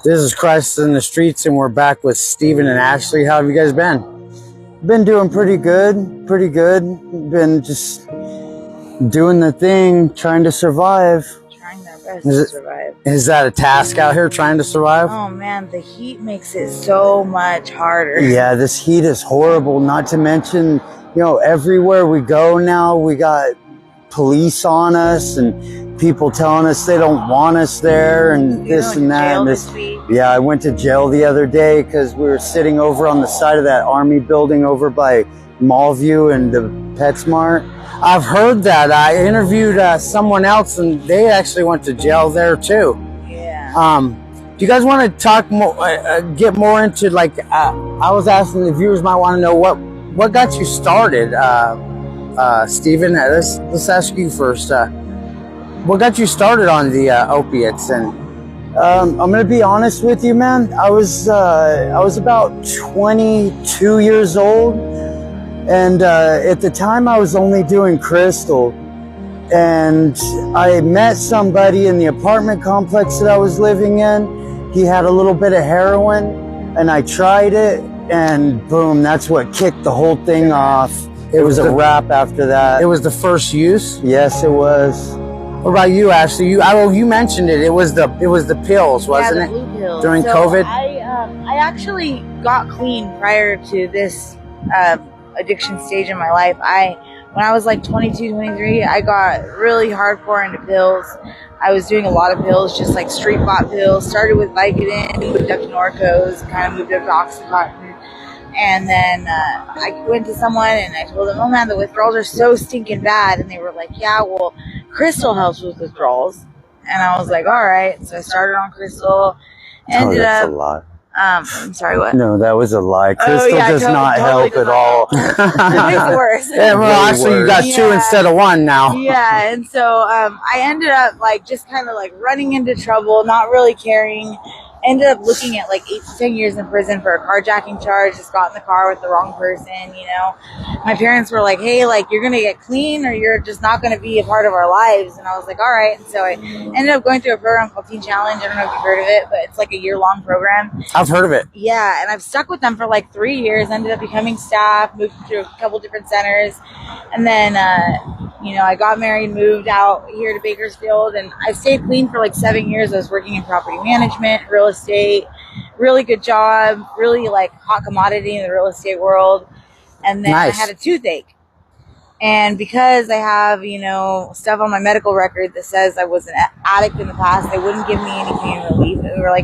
This is Christ in the Streets, and we're back with Steven and Ashley. How have you guys been? Been doing pretty good, pretty good. Been just doing the thing, trying to survive. Trying their best to survive. Is that a task out here, trying to survive? Oh man, the heat makes it so much harder. Yeah, this heat is horrible. Not to mention, everywhere we go now, we got police on us and people telling us they don't want us there and this and that. And this. Yeah, I went to jail the other day because we were sitting over on the side of that army building over by Mallview and the PetSmart. I've heard that. I interviewed someone else and they actually went to jail there too. Yeah. Do you guys want to talk more, get more into I was asking the viewers might want to know what got you started, Steven, let's ask you first. What got you started on the opiates? And I'm gonna be honest with you, man. I was about 22 years old, and at the time I was only doing crystal. And I met somebody in the apartment complex that I was living in. He had a little bit of heroin, and I tried it, and boom, that's what kicked the whole thing off. It was a wrap after that. It was the first use? Yes, it was. What about you, Ashley? You mentioned it. It was the pills, wasn't it? Blue pills. During COVID? I actually got clean prior to this addiction stage in my life. When I was like 22, 23, I got really hardcore into pills. I was doing a lot of pills, just like street bought pills. Started with Vicodin, moved up to Norcos, kind of moved up to Oxycontin. And then I went to someone and I told them, oh man, the withdrawals are so stinking bad. And they were like, yeah, well, crystal helps with withdrawals. And I was like, all right. So I started on crystal. That's a lie. I'm sorry, what? No, that was a lie. Crystal does not help at all. It makes it worse. Yeah, well, actually, you got two instead of one now. Yeah, and so I ended up just kind of running into trouble, not really caring. Ended up looking at 8 to 10 years in prison for a carjacking charge. Just got in the car with the wrong person, My parents were like, hey, you're going to get clean or you're just not going to be a part of our lives. And I was like, all right. And so I ended up going through a program called Teen Challenge. I don't know if you've heard of it, but it's a year-long program. I've heard of it. Yeah, and I've stuck with them for 3 years. Ended up becoming staff, moved to a couple different centers. And then, I got married, moved out here to Bakersfield, and I stayed clean for 7 years. I was working in property management, real estate, really good job, really hot commodity in the real estate world. And then I had a toothache. And because I have, stuff on my medical record that says I was an addict in the past, they wouldn't give me any pain relief. They were like,